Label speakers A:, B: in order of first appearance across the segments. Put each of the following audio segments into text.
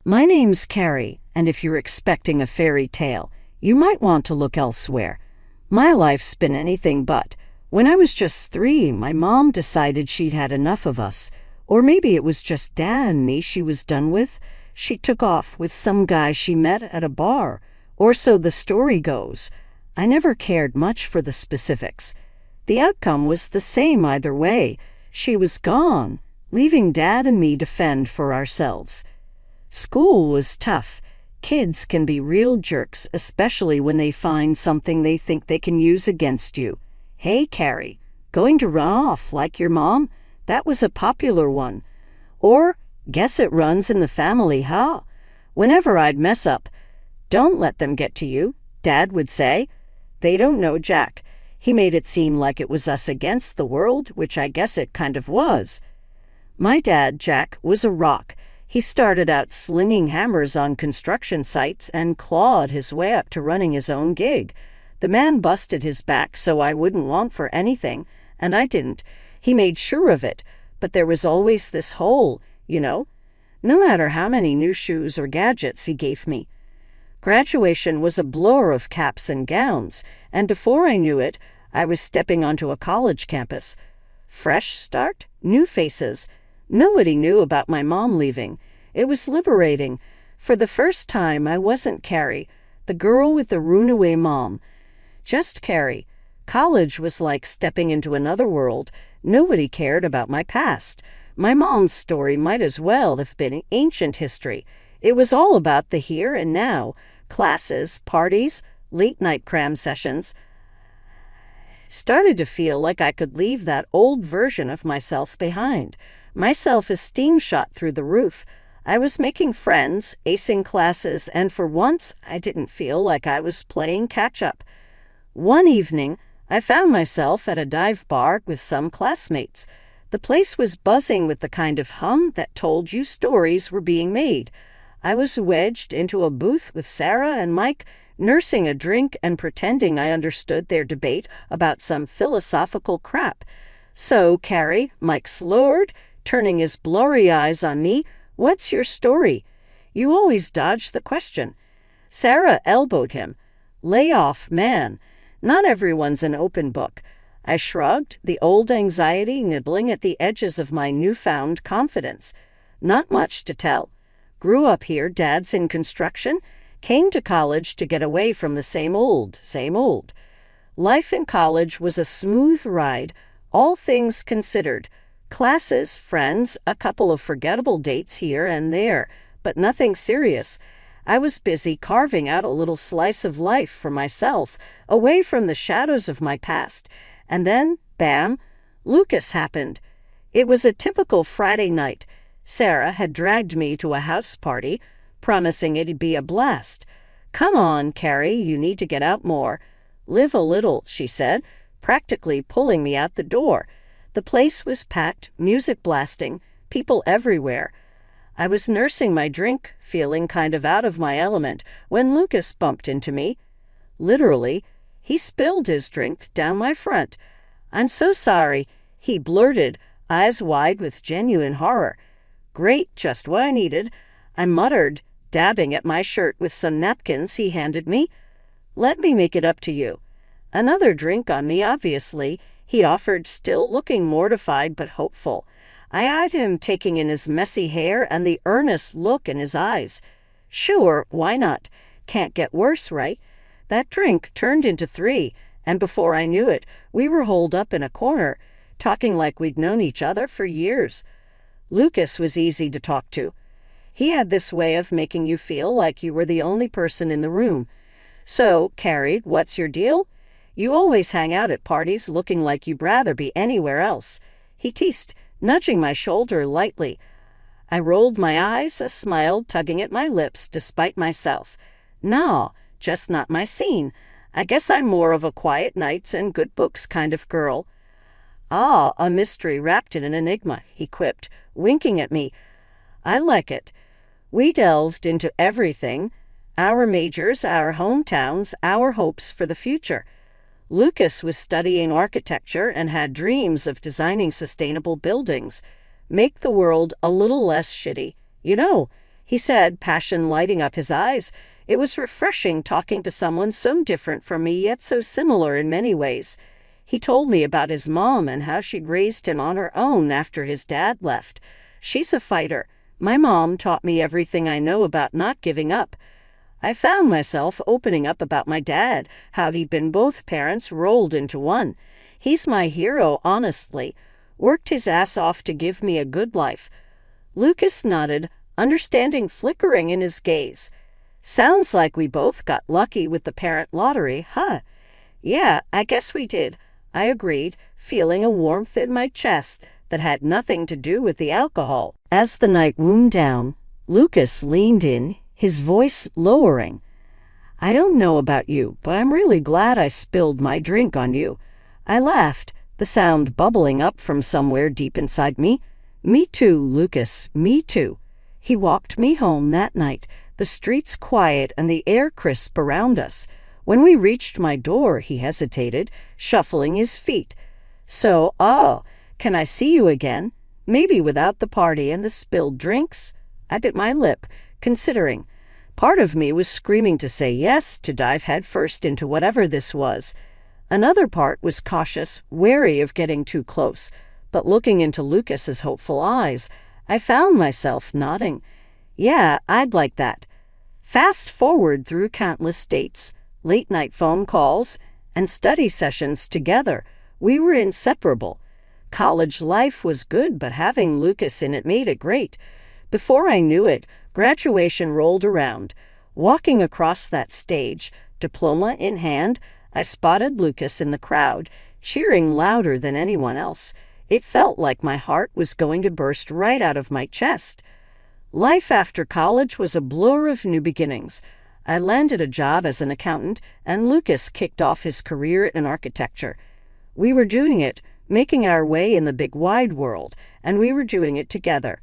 A: My name's Carrie, and if you're expecting a fairy tale, you might want to look elsewhere. My life's been anything but. When I was just 3, my mom decided she'd had enough of us. Or maybe it was just Dad and me she was done with. She took off with some guy she met at a bar. Or so the story goes. I never cared much for the specifics. The outcome was the same either way. She was gone, leaving Dad and me to fend for ourselves. School was tough. Kids can be real jerks, especially when they find something they think they can use against you. Hey, Carrie, going to run off like your mom? That was a popular one. Or, guess it runs in the family, huh? Whenever I'd mess up, "Don't let them get to you," Dad would say. They don't know Jack. He made it seem like it was us against the world, which I guess it kind of was. My dad, Jack, was a rock. He started out slinging hammers on construction sites and clawed his way up to running his own gig. The man busted his back so I wouldn't want for anything, and I didn't. He made sure of it, but there was always this hole, no matter how many new shoes or gadgets he gave me. Graduation was a blur of caps and gowns, and before I knew it, I was stepping onto a college campus. Fresh start, new faces. Nobody knew about my mom leaving. It was liberating. For the first time, I wasn't Carrie, the girl with the runaway mom. Just Carrie. College was like stepping into another world. Nobody cared about my past. My mom's story might as well have been ancient history. It was all about the here and now. Classes, parties, late-night cram sessions. Started to feel like I could leave that old version of myself behind. My self-esteem shot through the roof. I was making friends, acing classes, and for once I didn't feel like I was playing catch-up. One evening, I found myself at a dive bar with some classmates. The place was buzzing with the kind of hum that told you stories were being made. I was wedged into a booth with Sarah and Mike, nursing a drink and pretending I understood their debate about some philosophical crap. "So, Carrie," Mike slurred, turning his blurry eyes on me, "what's your story? You always dodge the question." Sarah elbowed him. "Lay off, man. Not everyone's an open book." I shrugged, the old anxiety nibbling at the edges of my newfound confidence. "Not much to tell. Grew up here, Dad's in construction. Came to college to get away from the same old. Life in college was a smooth ride, all things considered. Classes, friends, a couple of forgettable dates here and there, but nothing serious. I was busy carving out a little slice of life for myself, away from the shadows of my past. And then, bam, Lucas happened. It was a typical Friday night. Sarah had dragged me to a house party, promising it'd be a blast. "Come on, Carrie, you need to get out more. Live a little," she said, practically pulling me out the door. The place was packed, music blasting, people everywhere. I was nursing my drink, feeling kind of out of my element, when Lucas bumped into me. Literally, he spilled his drink down my front. "I'm so sorry," he blurted, eyes wide with genuine horror. "Great, just what I needed," I muttered, dabbing at my shirt with some napkins he handed me. "Let me make it up to you." Another drink on me, obviously. He offered, still looking mortified but hopeful. I eyed him, taking in his messy hair and the earnest look in his eyes. Sure, why not? Can't get worse, right? That drink turned into 3, and before I knew it, we were holed up in a corner, talking like we'd known each other for years. Lucas was easy to talk to. He had this way of making you feel like you were the only person in the room. "So, Carrie, what's your deal? You always hang out at parties looking like you'd rather be anywhere else," he teased, nudging my shoulder lightly. I rolled my eyes, a smile tugging at my lips despite myself. "No, just not my scene. I guess I'm more of a quiet nights and good books kind of girl." "Ah, a mystery wrapped in an enigma," he quipped, winking at me. "I like it." We delved into everything, our majors, our hometowns, our hopes for the future. Lucas was studying architecture and had dreams of designing sustainable buildings. Make the world a little less shitty. he said, passion lighting up his eyes. It was refreshing talking to someone so different from me, yet so similar in many ways. He told me about his mom and how she'd raised him on her own after his dad left. She's a fighter. My mom taught me everything I know about not giving up. I found myself opening up about my dad, how he'd been both parents rolled into one. He's my hero, honestly. Worked his ass off to give me a good life. Lucas nodded, understanding flickering in his gaze. Sounds like we both got lucky with the parent lottery, huh? Yeah, I guess we did, I agreed, feeling a warmth in my chest that had nothing to do with the alcohol. As the night wound down, Lucas leaned in, his voice lowering. I don't know about you, but I'm really glad I spilled my drink on you. I laughed, the sound bubbling up from somewhere deep inside me. Me too, Lucas, me too. He walked me home that night, the streets quiet and the air crisp around us. When we reached my door, he hesitated, shuffling his feet. So, can I see you again? Maybe without the party and the spilled drinks? I bit my lip, considering. Part of me was screaming to say yes, to dive headfirst into whatever this was. Another part was cautious, wary of getting too close. But looking into Lucas's hopeful eyes, I found myself nodding. Yeah, I'd like that. Fast forward through countless dates, late-night phone calls, and study sessions together. We were inseparable. College life was good, but having Lucas in it made it great. Before I knew it, graduation rolled around. Walking across that stage, diploma in hand, I spotted Lucas in the crowd, cheering louder than anyone else. It felt like my heart was going to burst right out of my chest. Life after college was a blur of new beginnings. I landed a job as an accountant, and Lucas kicked off his career in architecture. We were doing it, making our way in the big wide world, and we were doing it together.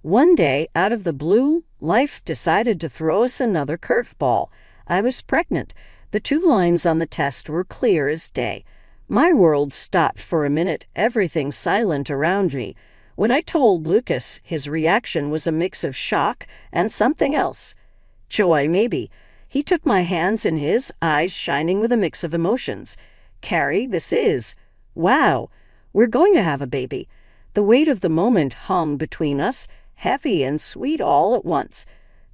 A: One day, out of the blue, life decided to throw us another curveball. I was pregnant. The 2 lines on the test were clear as day. My world stopped for a minute, everything silent around me. When I told Lucas, his reaction was a mix of shock and something else. Joy, maybe. He took my hands in his, eyes shining with a mix of emotions. Carrie, this is. Wow, we're going to have a baby. The weight of the moment hung between us, heavy and sweet all at once.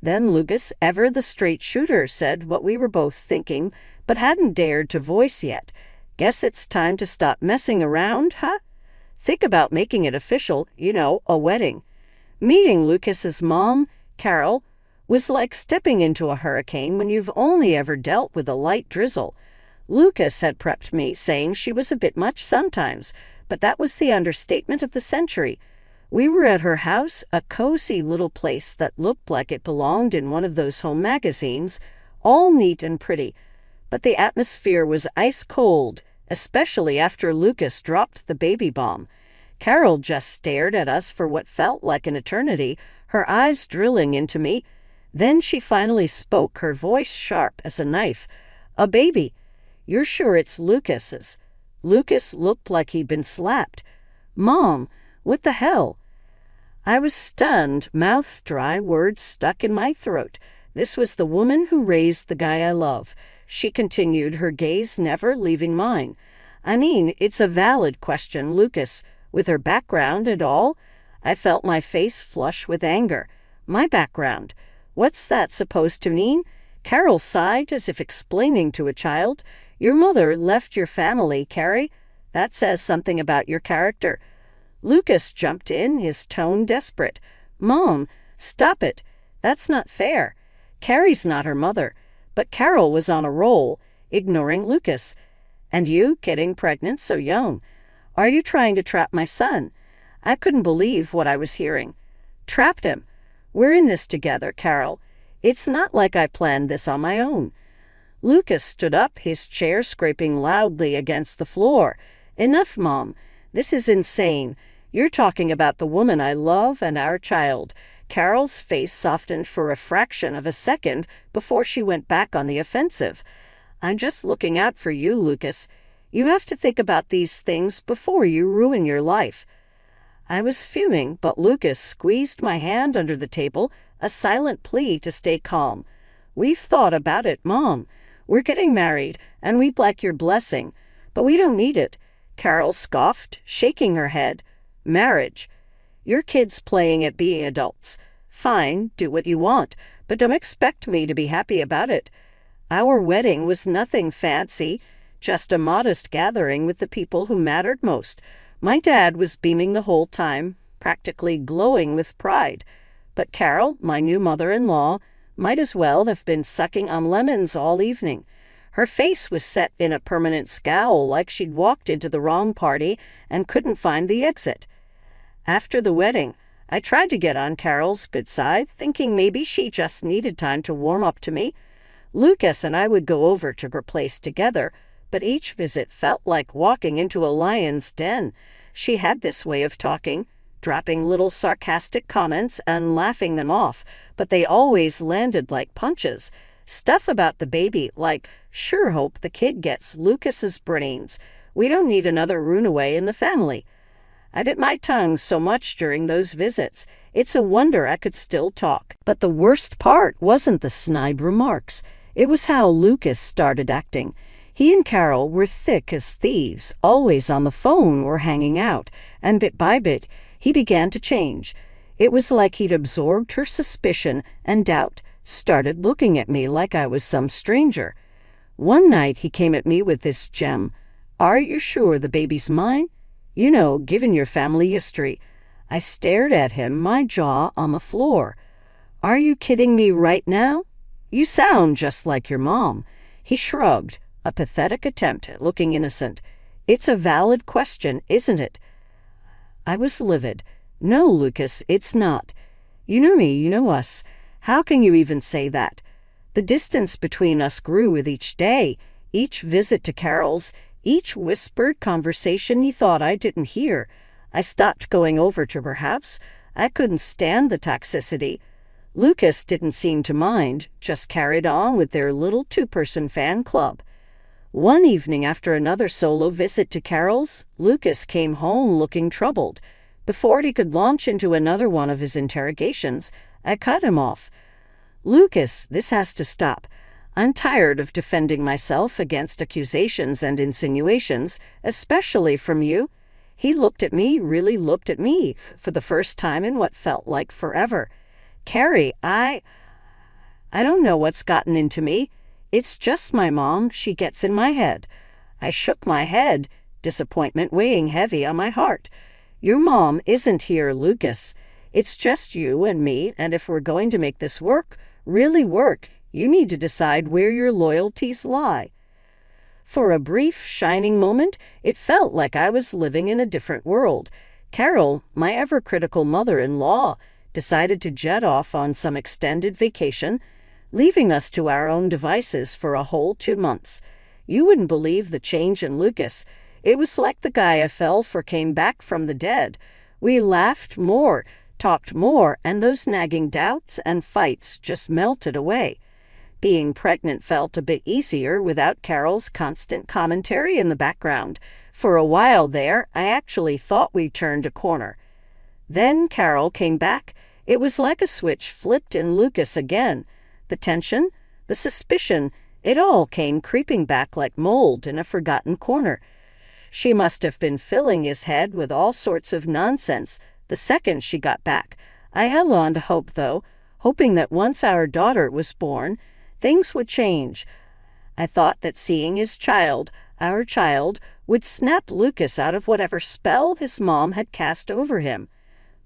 A: Then Lucas, ever the straight shooter, said what we were both thinking, but hadn't dared to voice yet. Guess it's time to stop messing around, huh? Think about making it official, a wedding. Meeting Lucas's mom, Carol, was like stepping into a hurricane when you've only ever dealt with a light drizzle. Lucas had prepped me, saying she was a bit much sometimes, but that was the understatement of the century. We were at her house, a cozy little place that looked like it belonged in one of those home magazines, all neat and pretty. But the atmosphere was ice cold, especially after Lucas dropped the baby bomb. Carol just stared at us for what felt like an eternity, her eyes drilling into me. Then she finally spoke, her voice sharp as a knife. A baby. You're sure it's Lucas's? Lucas looked like he'd been slapped. Mom, what the hell? I was stunned, mouth dry, words stuck in my throat. This was the woman who raised the guy I love. She continued, her gaze never leaving mine. I mean, it's a valid question, Lucas. With her background and all, I felt my face flush with anger. My background. What's that supposed to mean? Carol sighed as if explaining to a child. Your mother left your family, Carrie. That says something about your character. Lucas jumped in, his tone desperate. Mom, stop it. That's not fair. Carrie's not her mother. But Carol was on a roll, ignoring Lucas. And you, getting pregnant so young. Are you trying to trap my son? I couldn't believe what I was hearing. Trapped him. We're in this together, Carol. It's not like I planned this on my own. Lucas stood up, his chair scraping loudly against the floor. Enough, Mom. This is insane. You're talking about the woman I love and our child. Carol's face softened for a fraction of a second before she went back on the offensive. I'm just looking out for you, Lucas. You have to think about these things before you ruin your life. I was fuming, but Lucas squeezed my hand under the table, a silent plea to stay calm. "We've thought about it, Mom. We're getting married, and we'd like your blessing. But we don't need it," Carol scoffed, shaking her head. "Marriage? Your kids playing at being adults. Fine, do what you want, but don't expect me to be happy about it. Our wedding was nothing fancy, just a modest gathering with the people who mattered most." My dad was beaming the whole time, practically glowing with pride. But Carol, my new mother-in-law, might as well have been sucking on lemons all evening. Her face was set in a permanent scowl, like she'd walked into the wrong party and couldn't find the exit. After the wedding, I tried to get on Carol's good side, thinking maybe she just needed time to warm up to me. Lucas and I would go over to her place together, but each visit felt like walking into a lion's den. She had this way of talking, dropping little sarcastic comments and laughing them off, but they always landed like punches. Stuff about the baby, like, "Sure hope the kid gets Lucas's brains. We don't need another runaway in the family." I bit my tongue so much during those visits. It's a wonder I could still talk. But the worst part wasn't the snide remarks. It was how Lucas started acting. He and Carol were thick as thieves, always on the phone or hanging out, and bit by bit, he began to change. It was like he'd absorbed her suspicion and doubt, started looking at me like I was some stranger. One night he came at me with this gem. "Are you sure the baby's mine? You know, given your family history." I stared at him, my jaw on the floor. "Are you kidding me right now? You sound just like your mom." He shrugged, a pathetic attempt at looking innocent. "It's a valid question, isn't it?" I was livid. "No, Lucas, it's not. You know me, you know us. How can you even say that?" The distance between us grew with each day, each visit to Carol's, each whispered conversation he thought I didn't hear. I stopped going over to her house. I couldn't stand the toxicity. Lucas didn't seem to mind, just carried on with their little two-person fan club. One evening after another solo visit to Carol's, Lucas came home looking troubled. Before he could launch into another one of his interrogations, I cut him off. "Lucas, this has to stop. I'm tired of defending myself against accusations and insinuations, especially from you." He looked at me, really looked at me, for the first time in what felt like forever. "Carrie, I don't know what's gotten into me. It's just my mom. She gets in my head." I shook my head, disappointment weighing heavy on my heart. "Your mom isn't here, Lucas. It's just you and me, and if we're going to make this work, really work, you need to decide where your loyalties lie." For a brief, shining moment, it felt like I was living in a different world. Carol, my ever-critical mother-in-law, decided to jet off on some extended vacation, leaving us to our own devices for a whole 2 months. You wouldn't believe the change in Lucas. It was like the guy I fell for came back from the dead. We laughed more, talked more, and those nagging doubts and fights just melted away. Being pregnant felt a bit easier without Carol's constant commentary in the background. For a while there, I actually thought we'd turned a corner. Then Carol came back. It was like a switch flipped in Lucas again. The tension, the suspicion, it all came creeping back like mold in a forgotten corner. She must have been filling his head with all sorts of nonsense the second she got back. I held on to hope, though, hoping that once our daughter was born, things would change. I thought that seeing his child, our child, would snap Lucas out of whatever spell his mom had cast over him.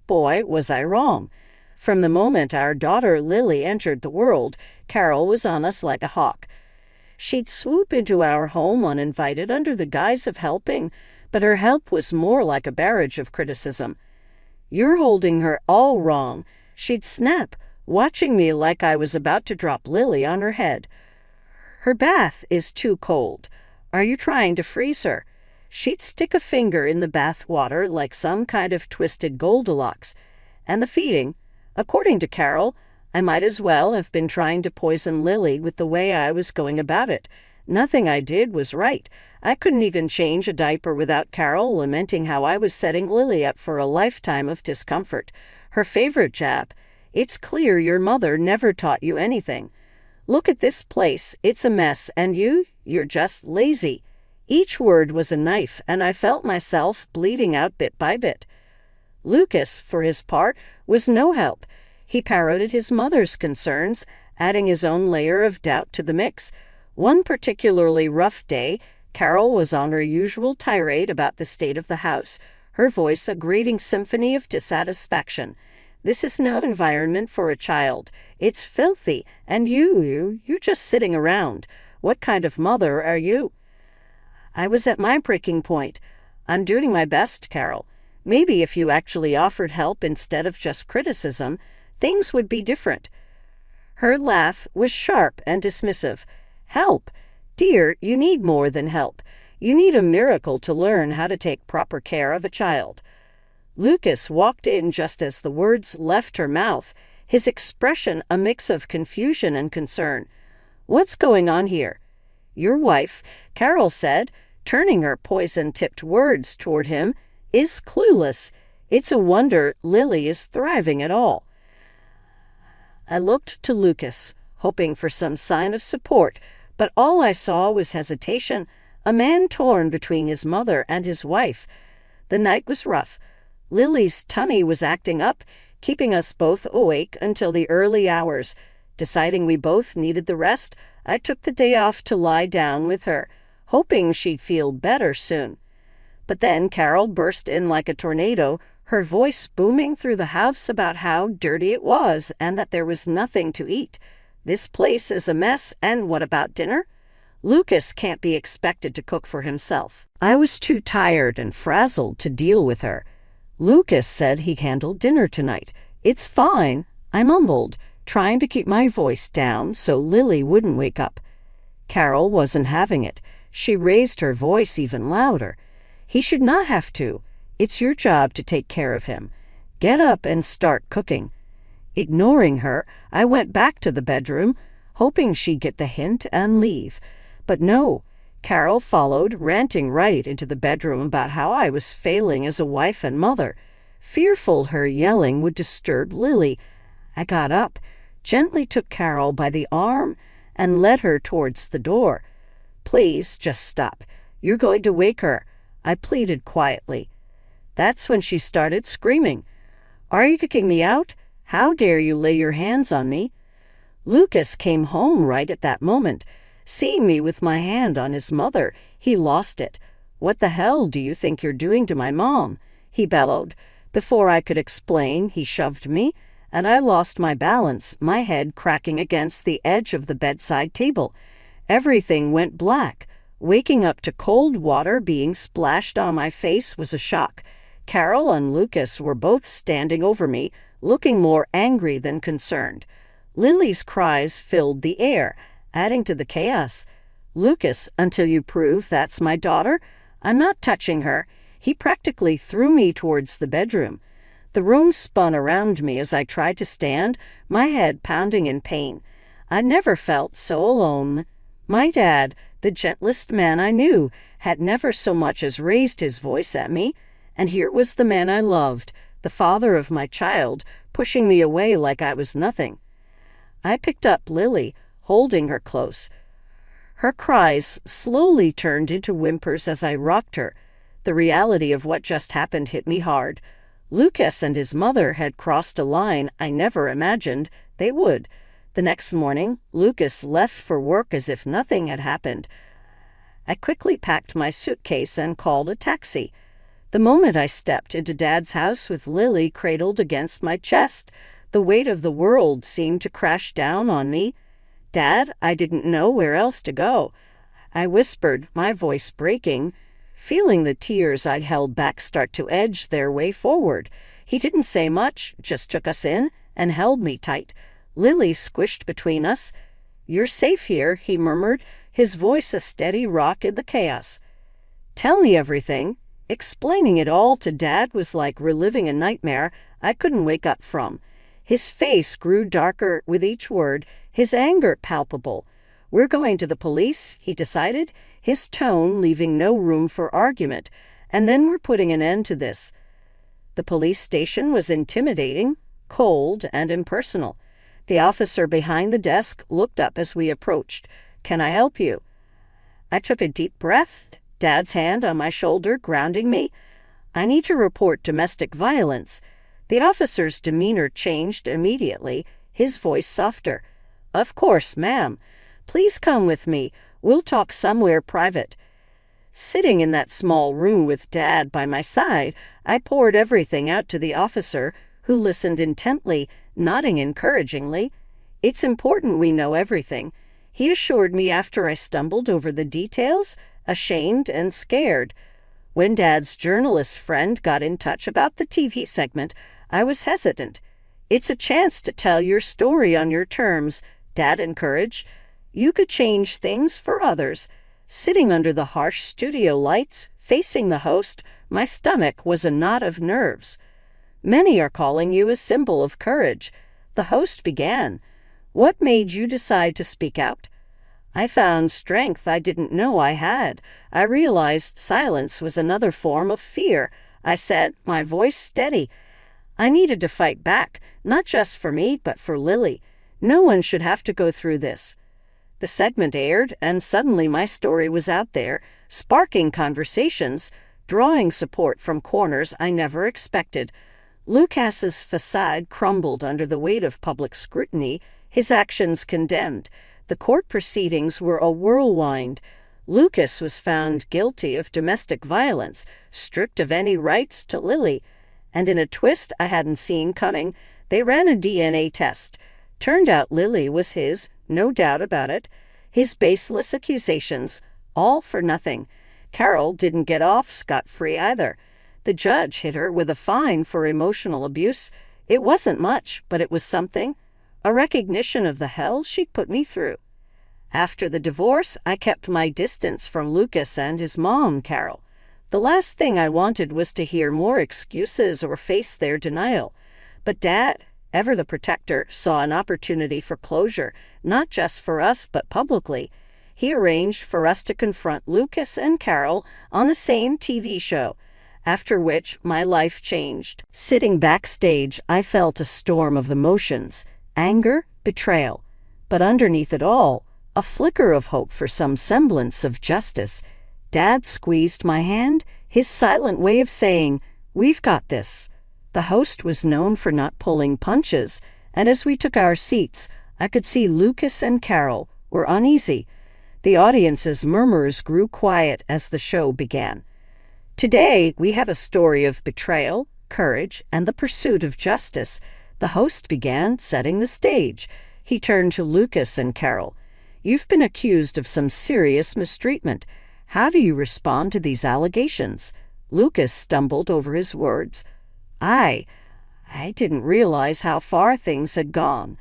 A: Boy, was I wrong. From the moment our daughter Lily entered the world, Carol was on us like a hawk. She'd swoop into our home uninvited under the guise of helping, but her help was more like a barrage of criticism. "You're holding her all wrong." She'd snap, watching me like I was about to drop Lily on her head. "Her bath is too cold. Are you trying to freeze her?" She'd stick a finger in the bath water like some kind of twisted Goldilocks. And the feeding. According to Carol, I might as well have been trying to poison Lily with the way I was going about it. Nothing I did was right. I couldn't even change a diaper without Carol lamenting how I was setting Lily up for a lifetime of discomfort. Her favorite jab, It's clear your mother never taught you anything. Look at this place. It's a mess, and you're just lazy." Each word was a knife, and I felt myself bleeding out bit by bit. Lucas, for his part, was no help. He parroted his mother's concerns, adding his own layer of doubt to the mix. One particularly rough day, Carol was on her usual tirade about the state of the house, her voice a grating symphony of dissatisfaction. "This is no environment for a child. It's filthy, and you're just sitting around. What kind of mother are you?" I was at my breaking point. "I'm doing my best, Carol. Maybe if you actually offered help instead of just criticism, things would be different." Her laugh was sharp and dismissive. "Help? Dear, you need more than help. You need a miracle to learn how to take proper care of a child." Lucas walked in just as the words left her mouth, his expression a mix of confusion and concern. "What's going on here?" "Your wife," Carol said, turning her poison-tipped words toward him, "is clueless. It's a wonder Lily is thriving at all." I looked to Lucas, hoping for some sign of support, but all I saw was hesitation, a man torn between his mother and his wife. The night was rough. Lily's tummy was acting up, keeping us both awake until the early hours. Deciding we both needed the rest, I took the day off to lie down with her, hoping she'd feel better soon. But then Carol burst in like a tornado, her voice booming through the house about how dirty it was and that there was nothing to eat. "This place is a mess, and what about dinner? Lucas can't be expected to cook for himself." I was too tired and frazzled to deal with her. "Lucas said he handled dinner tonight. It's fine," I mumbled, trying to keep my voice down so Lily wouldn't wake up. Carol wasn't having it. She raised her voice even louder. "He should not have to. It's your job to take care of him. Get up and start cooking." Ignoring her, I went back to the bedroom, hoping she'd get the hint and leave. But no, Carol followed, ranting right into the bedroom about how I was failing as a wife and mother. Fearful her yelling would disturb Lily, I got up, gently took Carol by the arm, and led her towards the door. "Please, just stop. You're going to wake her," I pleaded quietly. That's when she started screaming. "Are you kicking me out? How dare you lay your hands on me?" Lucas came home right at that moment. Seeing me with my hand on his mother, he lost it. "What the hell do you think you're doing to my mom?" he bellowed. Before I could explain, he shoved me, and I lost my balance, my head cracking against the edge of the bedside table. Everything went black. Waking up to cold water being splashed on my face was a shock. Carol and Lucas were both standing over me, looking more angry than concerned. Lily's cries filled the air, adding to the chaos. "Lucas, until you prove that's my daughter, I'm not touching her." He practically threw me towards the bedroom. The room spun around me as I tried to stand, my head pounding in pain. I never felt so alone. My dad, the gentlest man I knew, had never so much as raised his voice at me, and here was the man I loved, the father of my child, pushing me away like I was nothing. I picked up Lily, holding her close. Her cries slowly turned into whimpers as I rocked her. The reality of what just happened hit me hard. Lucas and his mother had crossed a line I never imagined they would. The next morning, Lucas left for work as if nothing had happened. I quickly packed my suitcase and called a taxi. The moment I stepped into Dad's house with Lily cradled against my chest, the weight of the world seemed to crash down on me. "Dad, I didn't know where else to go," I whispered, my voice breaking, feeling the tears I'd held back start to edge their way forward. He didn't say much, just took us in and held me tight. Lily squished between us. "You're safe here," he murmured, his voice a steady rock in the chaos. "Tell me everything." Explaining it all to Dad was like reliving a nightmare I couldn't wake up from. His face grew darker with each word, his anger palpable. "We're going to the police," he decided, his tone leaving no room for argument. "And then we're putting an end to this." The police station was intimidating, cold and impersonal. The officer behind the desk looked up as we approached. "Can I help you?" I took a deep breath, Dad's hand on my shoulder grounding me. "I need to report domestic violence." The officer's demeanor changed immediately, his voice softer. "Of course, ma'am. Please come with me. We'll talk somewhere private." Sitting in that small room with Dad by my side, I poured everything out to the officer, who listened intently, nodding encouragingly. "It's important we know everything," he assured me after I stumbled over the details, ashamed and scared. When Dad's journalist friend got in touch about the TV segment, I was hesitant. "It's a chance to tell your story on your terms," Dad encouraged. "You could change things for others." Sitting under the harsh studio lights, facing the host, my stomach was a knot of nerves. "Many are calling you a symbol of courage." The host began. "What made you decide to speak out?" I found strength I didn't know I had. I realized silence was another form of fear. I said, my voice steady, "I needed to fight back, not just for me, but for Lily. No one should have to go through this." The segment aired, and suddenly my story was out there, sparking conversations, drawing support from corners I never expected. Lucas's facade crumbled under the weight of public scrutiny, his actions condemned. The court proceedings were a whirlwind. Lucas was found guilty of domestic violence, stripped of any rights to Lily. And in a twist I hadn't seen coming, they ran a DNA test. Turned out Lily was his, no doubt about it. His baseless accusations, all for nothing. Carol didn't get off scot-free either. The judge hit her with a fine for emotional abuse. It wasn't much, but it was something. A recognition of the hell she'd put me through. After the divorce, I kept my distance from Lucas and his mom, Carol. The last thing I wanted was to hear more excuses or face their denial. But Dad, ever the protector, saw an opportunity for closure, not just for us, but publicly. He arranged for us to confront Lucas and Carol on the same TV show, after which my life changed. Sitting backstage, I felt a storm of emotions, anger, betrayal. But underneath it all, a flicker of hope for some semblance of justice. Dad squeezed my hand, his silent way of saying, "We've got this." The host was known for not pulling punches, and as we took our seats, I could see Lucas and Carol were uneasy. The audience's murmurs grew quiet as the show began. Today, we have a story of betrayal, courage, and the pursuit of justice. The host began setting the stage. He turned to Lucas and Carol. "You've been accused of some serious mistreatment. How do you respond to these allegations?" Lucas stumbled over his words. I didn't realize how far things had gone.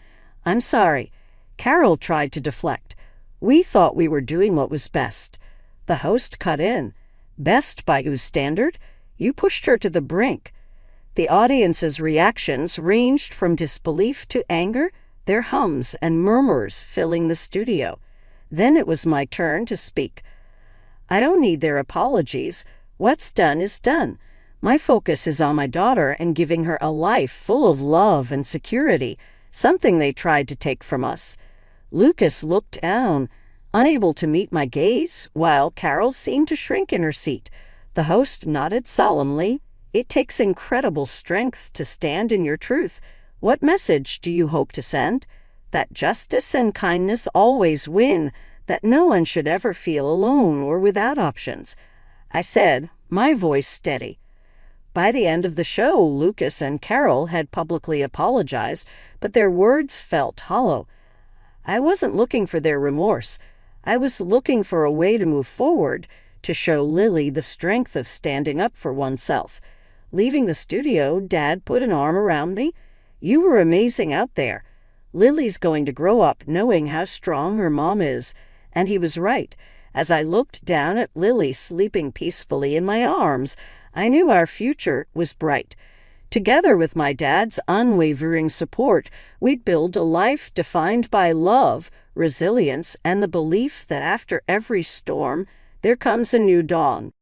A: "I'm sorry." Carol tried to deflect. "We thought we were doing what was best." The host cut in. "Best by whose standard? You pushed her to the brink." The audience's reactions ranged from disbelief to anger, their hums and murmurs filling the studio. Then it was my turn to speak. "I don't need their apologies. What's done is done. My focus is on my daughter and giving her a life full of love and security, something they tried to take from us." Lucas looked down, unable to meet my gaze, while Carol seemed to shrink in her seat. The host nodded solemnly. "It takes incredible strength to stand in your truth. What message do you hope to send?" "That justice and kindness always win, that no one should ever feel alone or without options." I said, my voice steady. By the end of the show, Lucas and Carol had publicly apologized, but their words felt hollow. I wasn't looking for their remorse. I was looking for a way to move forward, to show Lily the strength of standing up for oneself. Leaving the studio, Dad put an arm around me. "You were amazing out there. Lily's going to grow up knowing how strong her mom is." And he was right. As I looked down at Lily sleeping peacefully in my arms, I knew our future was bright. Together with my dad's unwavering support, we'd build a life defined by love, resilience, and the belief that after every storm, there comes a new dawn.